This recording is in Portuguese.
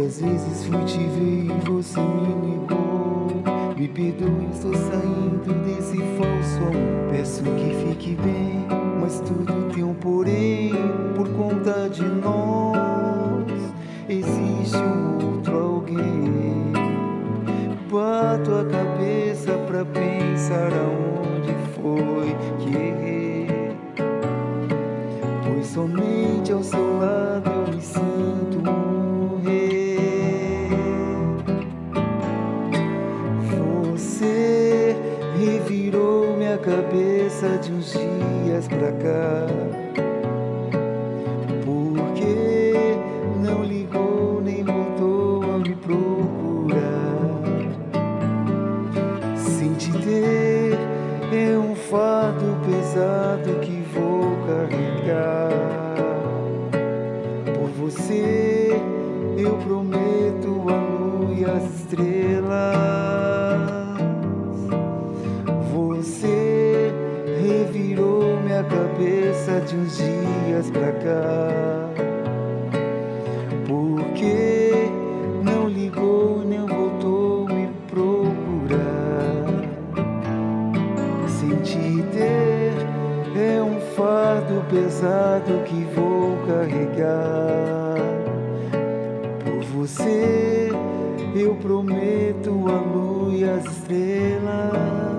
Quantas vezes fui te ver e você me negou. Me perdoe, estou saindo desse falso amor. Peço que fique bem, mas tudo tem um porém. Por conta de nós existe um outro alguém. Bato a cabeça pra pensar aonde foi que errei, pois somente ao seu lado eu me sinto um rei. Você revirou minha cabeça de uns dias pra cá. Por que não ligou nem voltou a me procurar? Sem te ter é um fardo pesado que vou carregar. Por você eu prometo a lua e as estrelas. Você revirou minha cabeça de uns dias pra cá. Por que não ligou nem voltou me procurar? Sem te ter é um fardo pesado que vou carregar. Por você eu prometo a lua e as estrelas.